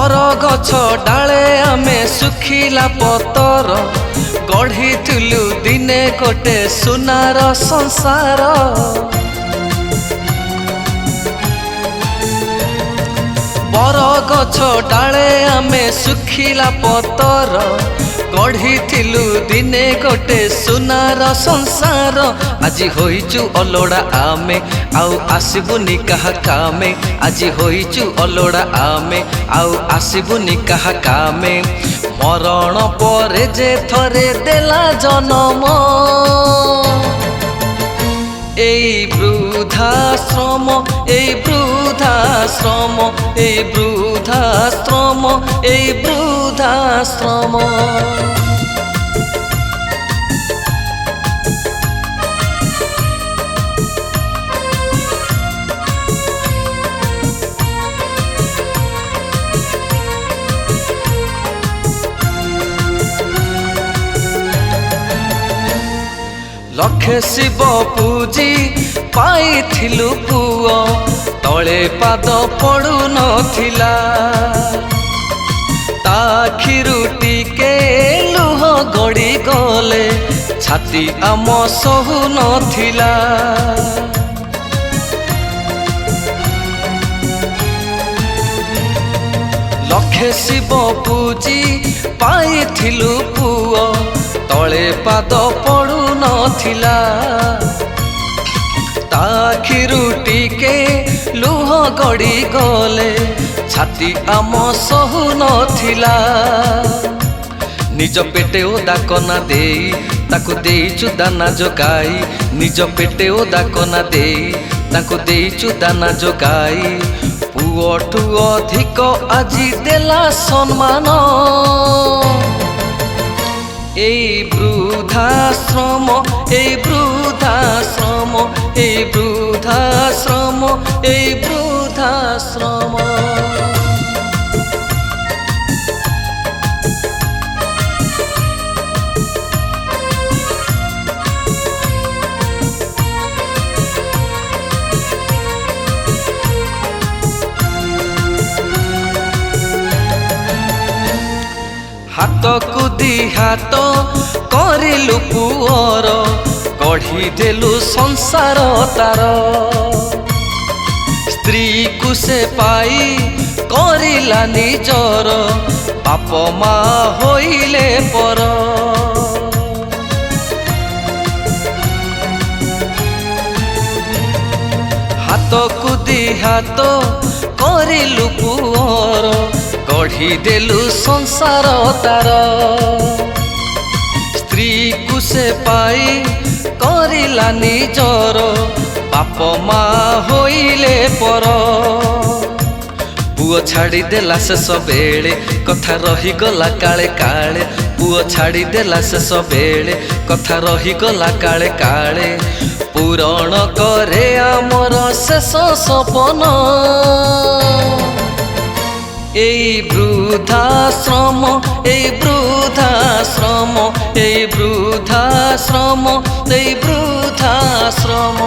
बर गछ डाले आमे सुखिला पतर गढ़ीलु दिने गोटे सुनार संसार। बर गछ डाले आमे सुखिला पतर गढ़ीलु दिने गोटे सुनार संसार। आजी होइचु अलोड़ा आमे आउ आसबुनी कहा कामे। आजी होइचु अलोड़ा आमे आउ आसबुनी कहा कामे। मरण परे जे थरे देला जन्म एई वृद्धाश्रम एई वृद्धाश्रम एई वृद्धाश्रम एई वृद्धाश्रम। लक्षे शिव पूजी पाइथिलु पुओ तले पाद पड़ू नथिला। ताखिरु टिके लुह गड़ी गले छाती आम सहु नथिला। लक्षे शिव पूजी पाइथिलु पुओ तले पाद पड़ू नथिला। ताखिरु टिके लुह गड़ी गले छाती आम सहु नथिला। निज पेटे ओदा कना देई ताकु देइचु दाना जोगाई। निज पेटे ओदा कना देई ताकु देइचु दाना जोगाई। पुओठु अधिक आजी देला सम्मान एई वृद्धाश्रम एई वृद्धाश्रम एई वृद्धाश्रम एई वृद्धाश्रम। हाथ कुदी हाथ करिलु पुअर गढ़ी देलु संसार तार। स्त्री को से पाई करिला निजर बाप माँ होइले पर। हाथ कुदी हाथ करिलु पुअर गढ़ी देलु संसार तार। स्त्री को से पाई करिला निजर बाप माँ होइले पर। पुओ छाड़ी देला शेष बेले कथा रही गला काले काले। पुओ छाड़ी देला शेष बेले कथा रही गला काले काले। पूरण करे आमर शेष सपन एई वृद्धाश्रम एई वृद्धाश्रम एई वृद्धाश्रम एई वृद्धाश्रम।